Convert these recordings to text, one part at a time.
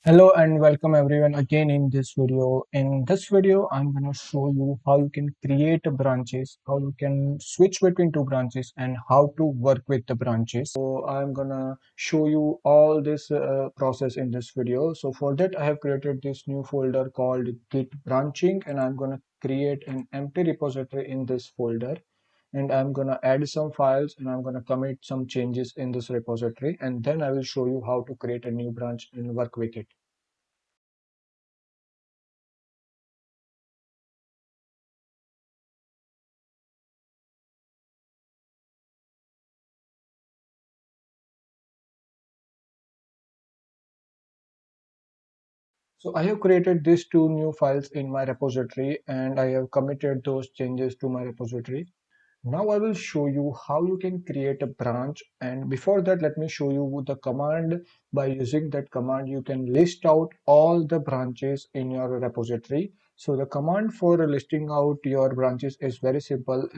Hello and welcome everyone again in this video. In this video, I'm going to show you how you can create branches, how you can switch between two branches and how to work with the branches. So I'm going to show you all this process in this video. So for that, I have created this new folder called Git branching, and I'm going to create an empty repository in this folder, and I'm going to add some files and I'm going to commit some changes in this repository, and then I will show you how to create a new branch and work with it. So I have created these two new files in my repository and I have committed those changes to my repository. Now I will show you how you can create a branch, and before that let me show you the command. By using that command you can list out all the branches in your repository. So the command for listing out your branches is very simple.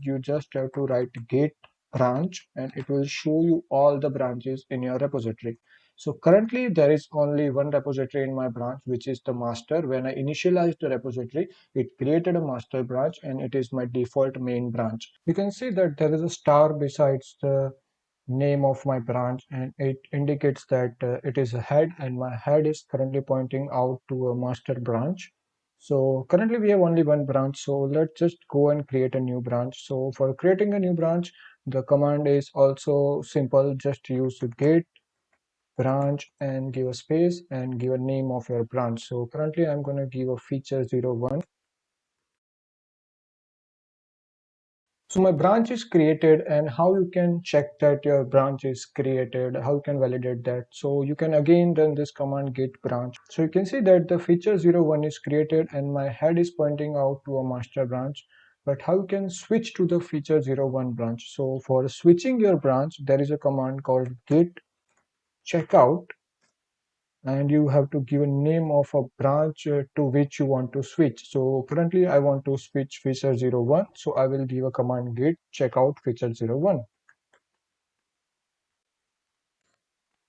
You just have to write git branch and it will show you all the branches in your repository. So currently there is only one repository in my branch, which is the master. When I initialized the repository, it created a master branch and it is my default main branch. You can see that there is a star besides the name of my branch, and it indicates that it is a head, and my head is currently pointing out to a master branch. So currently we have only one branch, so let's just go and create a new branch. So for creating a new branch, the command is also simple. Just use git branch and give a space and give a name of your branch. So currently I'm going to give a feature 01. So my branch is created, and how you can check that your branch is created, how you can validate that. So you can again run this command git branch. So you can see that the feature 01 is created and my head is pointing out to a master branch. But how you can switch to the feature 01 branch? So for switching your branch, there is a command called git checkout, and you have to give a name of a branch to which you want to switch. So currently I want to switch feature 01, so I will give a command git checkout feature 01.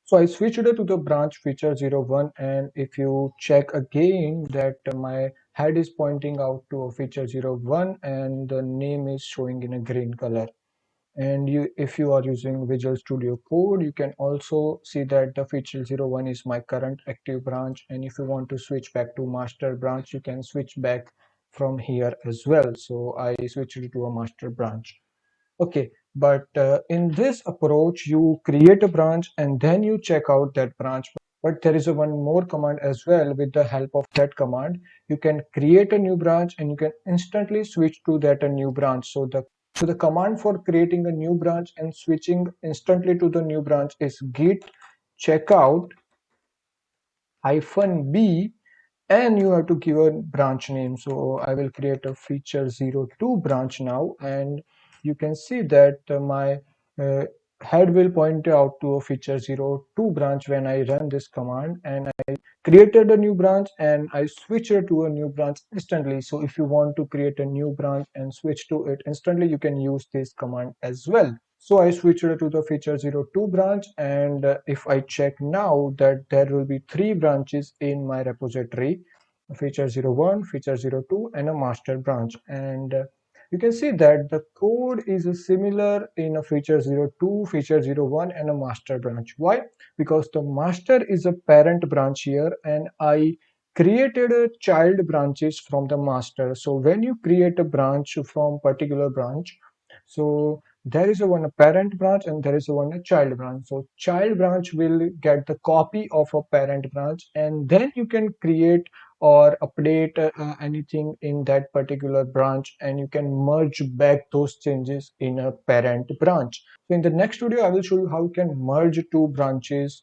So I switched it to the branch feature 01, and if you check again that my head is pointing out to a feature 01 and the name is showing in a green color. And if you are using Visual Studio Code, you can also see that the feature 01 is my current active branch, and if you want to switch back to master branch, you can switch back from here as well. So I switched it to a master branch. Okay, but in this approach you create a branch and then you check out that branch. But there is a one more command as well. With the help of that command you can create a new branch and you can instantly switch to that a new branch. So the command for creating a new branch and switching instantly to the new branch is git checkout -b, and you have to give a branch name. So I will create a feature 02 branch now, and you can see that my uh, head will point out to a feature 02 branch when I run this command, and I created a new branch and I switched it to a new branch instantly. So if you want to create a new branch and switch to it instantly, you can use this command as well. So I switched to the feature 02 branch, and if I check now that there will be three branches in my repository: feature 01, feature 02, and a master branch. And you can see that the code is similar in a feature 02, feature 01, and a master branch. Why? Because the master is a parent branch here, and I created a child branches from the master. So when you create a branch from particular branch, so there is a one a parent branch and there is a one a child branch. So child branch will get the copy of a parent branch, and then you can create or update anything in that particular branch, and you can merge back those changes in a parent branch. So in the next video I will show you how you can merge two branches